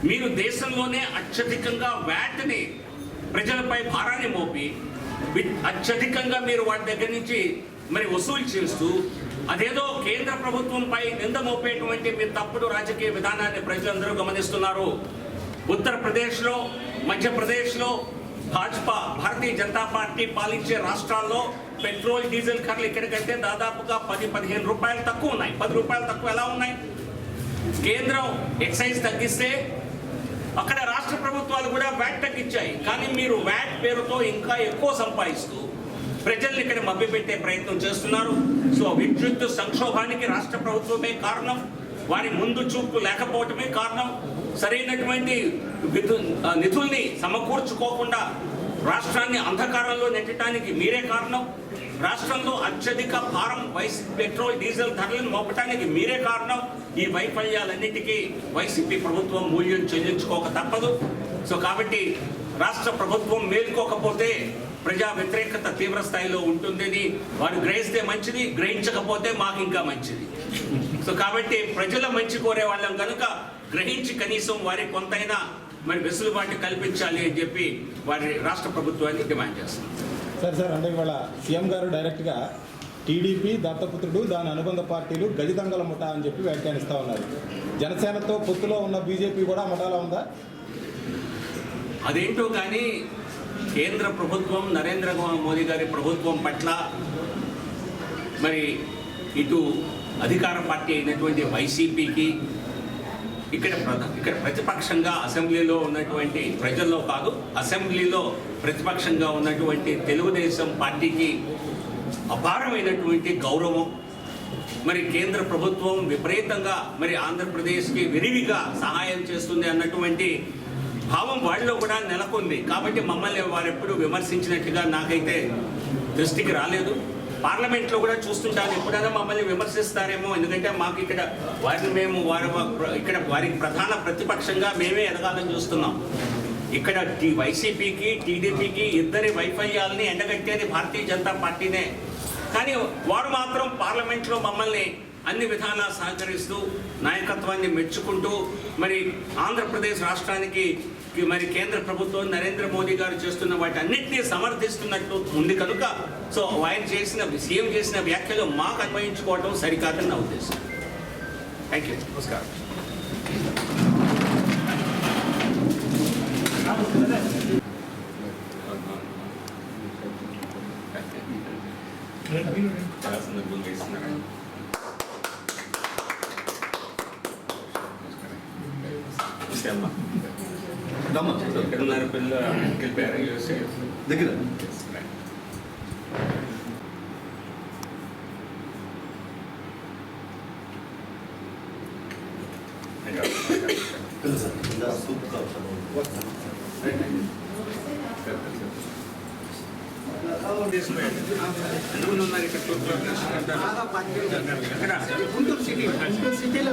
మీరు దేశంలోనే అత్యధికంగా వ్యాట్ని ప్రజలపై భారాన్ని మోపి అత్యధికంగా మీరు వాటి దగ్గర నుంచి మరి వసూలు చేస్తూ అదేదో కేంద్ర ప్రభుత్వంపై నింద మోపేటువంటి మీ తప్పుడు రాజకీయ విధానాన్ని ప్రజలందరూ గమనిస్తున్నారు. ఉత్తరప్రదేశ్లో, మధ్యప్రదేశ్లో భారతీయ జనతా పార్టీ పాలించే రాష్ట్రాల్లో పెట్రోల్ డీజిల్ ధరలు ఇక్కడికంటే దాదాపుగా 10-15 రూపాయలు తక్కువ ఉన్నాయి. 10 రూపాయలు తక్కువ ఎలా ఉన్నాయి? కేంద్రం ఎక్సైజ్ తగ్గిస్తే అక్కడ రాష్ట్ర ప్రభుత్వాలు కూడా వ్యాట్ తగ్గించాయి. కానీ మీరు వ్యాట్ పేరుతో ఇంకా ఎక్కువ సంపాదిస్తూ ప్రజల్ని ఇక్కడ మభ్యపెట్టే ప్రయత్నం చేస్తున్నారు. సో విద్యుత్ సంక్షోభానికి రాష్ట్ర ప్రభుత్వమే కారణం. వారి ముందు చూపు లేకపోవటమే కారణం. సరైనటువంటి నిధుల్ని సమకూర్చుకోకుండా రాష్ట్రాన్ని అంధకారంలో నెట్టడానికి మీరే కారణం. రాష్ట్రంలో అత్యధిక భారం పెట్రోల్ డీజిల్ ధరలను మోపటానికి మీరే కారణం. ఈ వైఫల్యాలన్నిటికీ వైసీపీ ప్రభుత్వం మూల్యం చెల్లించుకోక తప్పదు. సో కాబట్టి రాష్ట్ర ప్రభుత్వం మేల్కోకపోతే ప్రజా వ్యతిరేకత తీవ్ర స్థాయిలో ఉంటుందని వారు గ్రహిస్తే మంచిది, గ్రహించకపోతే మాకు ఇంకా మంచిది. సో కాబట్టి ప్రజల మంచి కోరే వాళ్ళం కనుక గ్రహించి కనీసం వారికి కొంతైనా మరి వెసులుబాటు కల్పించాలి అని చెప్పి వారి రాష్ట్ర ప్రభుత్వాన్ని డిమాండ్ చేస్తాం. సార్ అంటే ఇవాళ సీఎం గారు డైరెక్ట్గా టీడీపీ దత్తపుత్రుడు దాని అనుబంధ పార్టీలు గజదంగల ముఠా అని చెప్పి వ్యాఖ్యానిస్తూ ఉన్నారు. జనసేనతో పొత్తులో ఉన్న బీజేపీ కూడా ముఠాలో ఉందా? అదేంటో కానీ కేంద్ర ప్రభుత్వం నరేంద్ర మోదీ గారి ప్రభుత్వం పట్ల మరి ఇటు అధికార పార్టీ అయినటువంటి వైసీపీకి ఇక్కడ ప్రతిపక్షంగా అసెంబ్లీలో ఉన్నటువంటి ప్రజల్లో కాదు, అసెంబ్లీలో ప్రతిపక్షంగా ఉన్నటువంటి తెలుగుదేశం పార్టీకి అపారమైనటువంటి గౌరవం. మరి కేంద్ర ప్రభుత్వం విపరీతంగా మరి ఆంధ్రప్రదేశ్కి విరివిగా సహాయం చేస్తుంది అన్నటువంటి భావం వాళ్ళలో కూడా నెలకొంది. కాబట్టి మమ్మల్ని వారెప్పుడు విమర్శించినట్టుగా నాకైతే దృష్టికి రాలేదు. పార్లమెంట్లో కూడా చూస్తుంటాను, ఎప్పుడైనా మమ్మల్ని విమర్శిస్తారేమో, ఎందుకంటే మాకు ఇక్కడ ఇక్కడ వారికి ప్రధాన ప్రతిపక్షంగా మేమే ఎదగాలని చూస్తున్నాం. ఇక్కడ వైసీపీకి టీడీపీకి ఇద్దరి వైఫల్యాలని ఎండగట్టేది భారతీయ జనతా పార్టీనే. కానీ వారు మాత్రం పార్లమెంట్లో మమ్మల్ని అన్ని విధాలా సహకరిస్తూ నాయకత్వాన్ని మెచ్చుకుంటూ మరి ఆంధ్రప్రదేశ్ రాష్ట్రానికి మరి కేంద్ర ప్రభుత్వం నరేంద్ర మోదీ గారు చేస్తున్న వాటి అన్నింటినీ సమర్థిస్తున్నట్టు ఉంది కనుక సో సీఎం చేసిన వ్యాఖ్యలు మాకు అన్వయించుకోవడం సరికాదని నా ఉద్దేశం. Thank you. నమస్కారం. పిల్ల దగ్గర ఉన్నారు ఇక్కడ గుంటూరు సిటీలో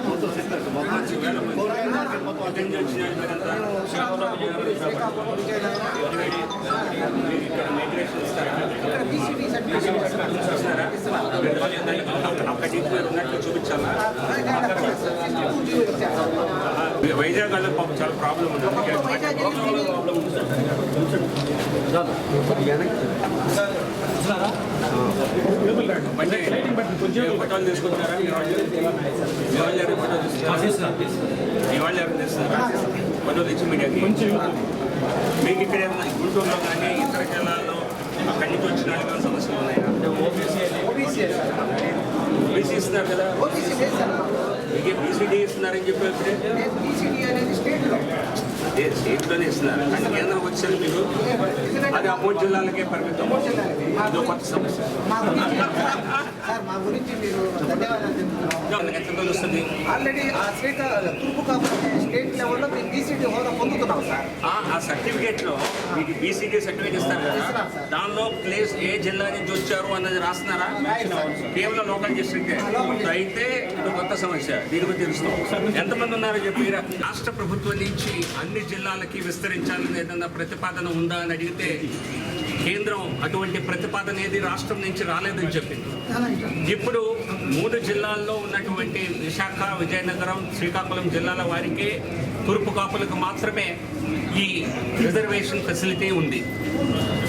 ఉన్నట్లు చూపించాలా? వైజాగ్ లో చాలా ప్రాబ్లం ఉంది. ఫోటోలు తీసుకుంటున్నారా? ఇవాళ ఫోటోలు ఇచ్చి మీడియాకి మీకు ఇక్కడ గుంటూరులో కానీ ఇతర జిల్లాల్లో అక్కడి నుంచి వచ్చిన సమస్యలు ఉన్నాయా? ఓబీసీ ఇస్తున్నారు కదా, మీకే బీసీడీ ఇస్తున్నారని చెప్పి అదే స్టేట్లోనే ఇస్తున్నారు. కానీ కేంద్రం వచ్చారు మీరు అది ఆ 3 జిల్లాలకే పరిమితం. అదో కొత్త సమస్య. ఎంత వస్తుంది? ఆల్రెడీ ఆ స్టేట్ తూర్పు కాబట్టి స్టేట్ లెవెల్లో మేము బీసీడీ హోదా పొందుతున్నాం సార్. ఆ సర్టిఫికేట్ లో మీకు బీసీడీ సర్టిఫికేట్ ఇస్తారు కదా, దానిలో ప్లేస్ ఏ జిల్లా నుంచి వచ్చారు అన్నది రాస్తున్నారా? కేవలం లోకల్ డిస్ట్రిక్ట్ అయితే ఇది కొత్త సమస్య. దీనికి తెలుస్తాం ఎంతమంది ఉన్నారో చెప్పి రాష్ట్ర ప్రభుత్వం నుంచి అన్ని జిల్లాలకి విస్తరించాలని ఏదన్నా ప్రతిపాదన ఉందా అని అడిగితే కేంద్రం అటువంటి ప్రతిపాదన ఏది రాష్ట్రం నుంచి రాలేదని చెప్పింది. ఇప్పుడు 3 జిల్లాల్లో ఉన్నటువంటి విశాఖ, విజయనగరం, శ్రీకాకుళం జిల్లాల వారికి తూర్పు కాపులకు మాత్రమే ఈ రిజర్వేషన్ ఫెసిలిటీ ఉంది.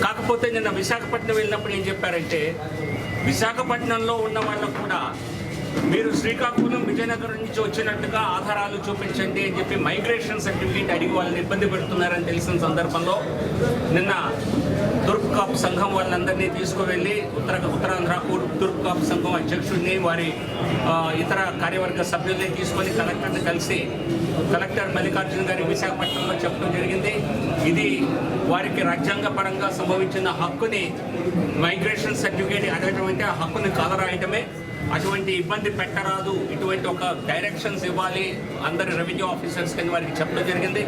కాకపోతే నిన్న విశాఖపట్నం వెళ్ళినప్పుడు ఏం చెప్పారంటే విశాఖపట్నంలో ఉన్న వాళ్ళకు కూడా మీరు శ్రీకాకుళం, విజయనగరం నుంచి వచ్చినట్టుగా ఆధారాలు చూపించండి అని చెప్పి మైగ్రేషన్ సర్టిఫికేట్ అడిగి వాళ్ళని ఇబ్బంది పెడుతున్నారని తెలిసిన సందర్భంలో నిన్న తూర్పు కాపు సంఘం వాళ్ళందరినీ తీసుకువెళ్ళి ఉత్తరాంధ్ర తూర్పు కాపు సంఘం అధ్యక్షుడిని వారి ఇతర కార్యవర్గ సభ్యుల్ని తీసుకొని కలెక్టర్ని కలిసి కలెక్టర్ మల్లికార్జున గారి విశాఖపట్నంలో చెప్పడం జరిగింది. ఇది వారికి రాజ్యాంగపరంగా సంభవించిన హక్కుని మైగ్రేషన్ సర్టిఫికేట్ అడగటం అంటే ఆ హక్కుని కాలరాయటమే. అటువంటి ఇబ్బంది పెట్టరాదు, ఇటువంటి ఒక డైరెక్షన్స్ ఇవ్వాలి అందరి రెవెన్యూ ఆఫీసర్స్ కింద వారికి చెప్పడం జరిగింది.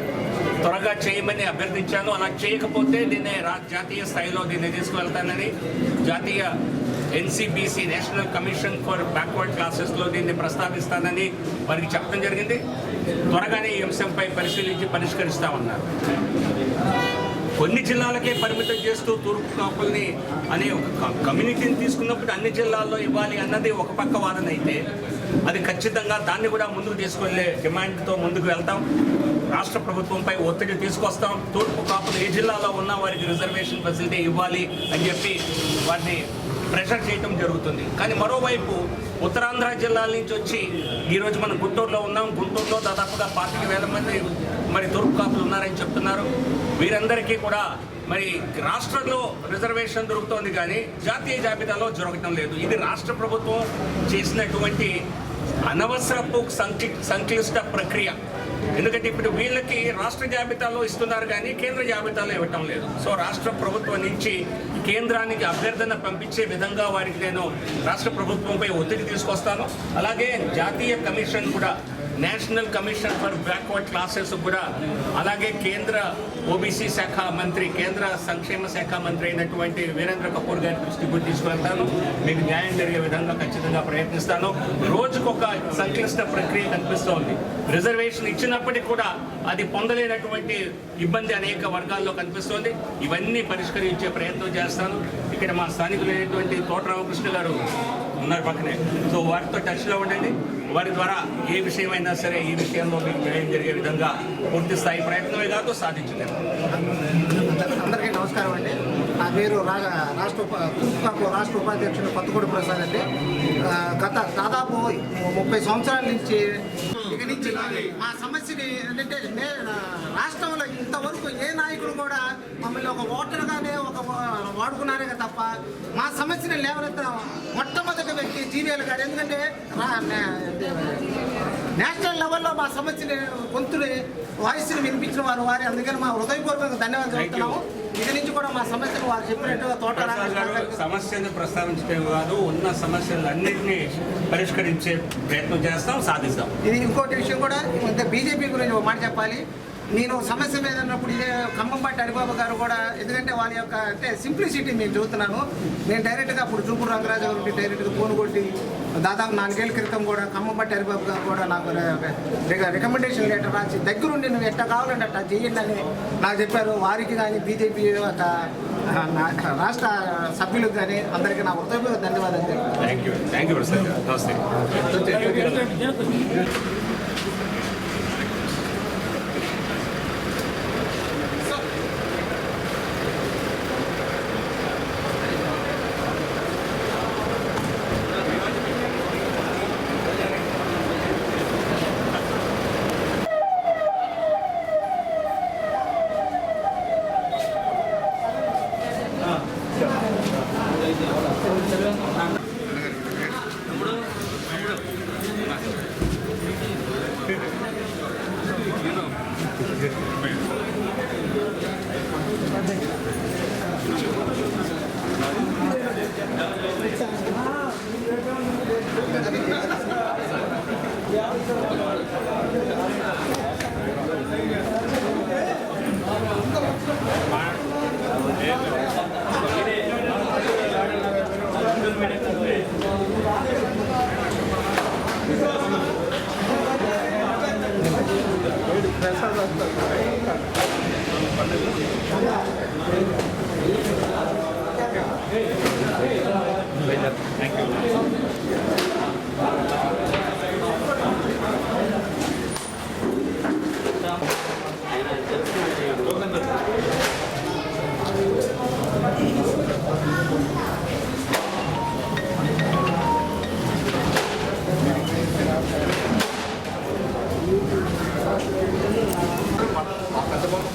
త్వరగా చేయమని అభ్యర్థించాను. అలా చేయకపోతే దీన్ని జాతీయ స్థాయిలో దీన్ని తీసుకువెళ్తానని, జాతీయ NCBC national commission for backward క్లాసెస్లో దీన్ని ప్రస్తావిస్తానని వారికి చెప్పడం జరిగింది. త్వరగానే ఈ అంశంపై పరిశీలించి పరిష్కరిస్తామన్నారు. కొన్ని జిల్లాలకే పరిమితం చేస్తూ తూర్పు కాపుల్ని అనే ఒక కమ్యూనిటీని తీసుకున్నప్పుడు అన్ని జిల్లాల్లో ఇవ్వాలి అన్నది ఒక పక్క వాదన అయితే, అది ఖచ్చితంగా దాన్ని కూడా ముందుకు తీసుకెళ్లే డిమాండ్తో ముందుకు వెళ్తాం. రాష్ట్ర ప్రభుత్వంపై ఒత్తిడి తీసుకొస్తాం. తూర్పు కాపులు ఏ జిల్లాలో ఉన్నా వారికి రిజర్వేషన్ ఫెసిలిటీ ఇవ్వాలి అని చెప్పి వారిని ప్రెషర్ చేయటం జరుగుతుంది. కానీ మరోవైపు ఉత్తరాంధ్ర జిల్లాల నుంచి వచ్చి ఈరోజు మనం గుంటూరులో ఉన్నాం. గుంటూరులో దాదాపుగా 25,000 మంది మరి తూర్పు కాపులు ఉన్నారని చెప్తున్నారు. వీరందరికీ కూడా మరి రాష్ట్రంలో రిజర్వేషన్ దొరుకుతోంది కానీ జాతీయ జాబితాలో జరగటం లేదు. ఇది రాష్ట్ర ప్రభుత్వం చేసినటువంటి అనవసరపు సంక్లిష్ట ప్రక్రియ. ఎందుకంటే ఇప్పుడు వీళ్ళకి రాష్ట్ర జాబితాలో ఇస్తున్నారు కానీ కేంద్ర జాబితాలో ఇవ్వటం లేదు. సో రాష్ట్ర ప్రభుత్వం నుంచి కేంద్రానికి అభ్యర్థన పంపించే విధంగా వారికి నేను రాష్ట్ర ప్రభుత్వంపై ఒత్తిడి తీసుకొస్తాను. అలాగే జాతీయ కమిషన్ కూడా, national commission for backward classes కూడా, అలాగే కేంద్ర ఓబీసీ శాఖ మంత్రి, కేంద్ర సంక్షేమ శాఖ మంత్రి అయినటువంటి వీరేంద్ర కపూర్ గారి దృష్టికి కూడా తీసుకువెళ్తాను. మీకు న్యాయం జరిగే విధంగా ఖచ్చితంగా ప్రయత్నిస్తాను. రోజుకొక సంక్లిష్ట ప్రక్రియ కనిపిస్తోంది. రిజర్వేషన్ ఇచ్చినప్పటికీ కూడా అది పొందలేనటువంటి ఇబ్బంది అనేక వర్గాల్లో కనిపిస్తోంది. ఇవన్నీ పరిష్కరించే ప్రయత్నం చేస్తాను. ఇక్కడ మా స్థానికులైనటువంటి తోట రామకృష్ణ గారు ఉన్నారు పక్కనే. సో వారితో టచ్లో ఉండండి. వారి ద్వారా ఏ విషయమైనా సరే ఈ విషయంలో మీకు న్యాయం జరిగే విధంగా పూర్తి స్థాయి ప్రయత్నమే కాదు సాధించలేము. అందరికీ నమస్కారం అండి. నా పేరు రాష్ట్ర ఉపాధ్యక్షుడు కొత్తగూడ ప్రసాద్ అండి. గత దాదాపు 30 సంవత్సరాల నుంచి ఇక నుంచి మా సమస్యని ఏంటంటే రాష్ట్రంలో ఇంతవరకు ఏ నాయకుడు కూడా మమ్మల్ని ఒక ఓటర్గానే వాడుకున్నారే తప్ప మా సమస్యని లేవనెత్తడం మొట్టమొదటి వ్యక్తి జీవీఎల్ గారు. ఎందుకంటే నేషనల్ లెవెల్లో మా సమస్యని గొంతుని వాయిస్ని వినిపించిన వారి అందుకని మా హృదయపూర్వక ధన్యవాదాలు చెప్తున్నాము. ఇక నుంచి కూడా మా సమస్యను వారు చెప్పినట్టుగా తోట సమస్యను ప్రస్తావించడం కాదు, ఉన్న సమస్యలన్నింటినీ పరిష్కరించే ప్రయత్నం చేస్తాం, సాధిస్తాం. ఇది ఇంకోటి విషయం కూడా, బీజేపీ గురించి ఒక మాట చెప్పాలి. నేను సమస్య మీద ఉన్నప్పుడు ఇదే ఖమ్మంపాటి హరిబాబు గారు కూడా, ఎందుకంటే వాళ్ళ యొక్క అంటే సింప్లిసిటీ నేను చూస్తున్నాను. నేను డైరెక్ట్గా అప్పుడు చూపుడు రంగరాజు గారికి డైరెక్ట్గా ఫోన్ కొట్టి దాదాపు 4 ఏళ్ల క్రితం కూడా ఖమ్మంపాటి హరిబాబు గారు కూడా నాకు రికమెండేషన్ లెటర్ రాసి దగ్గరుండి నువ్వు ఎట్లా కావాలంటే అట్లా చేయండి అని నాకు చెప్పారు. వారికి కానీ బీజేపీ రాష్ట్ర సభ్యులకు కానీ అందరికీ నా హృదయపూర్వక ధన్యవాదాలు. Thank you sir. నమస్తే.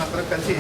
అందరం కలిసి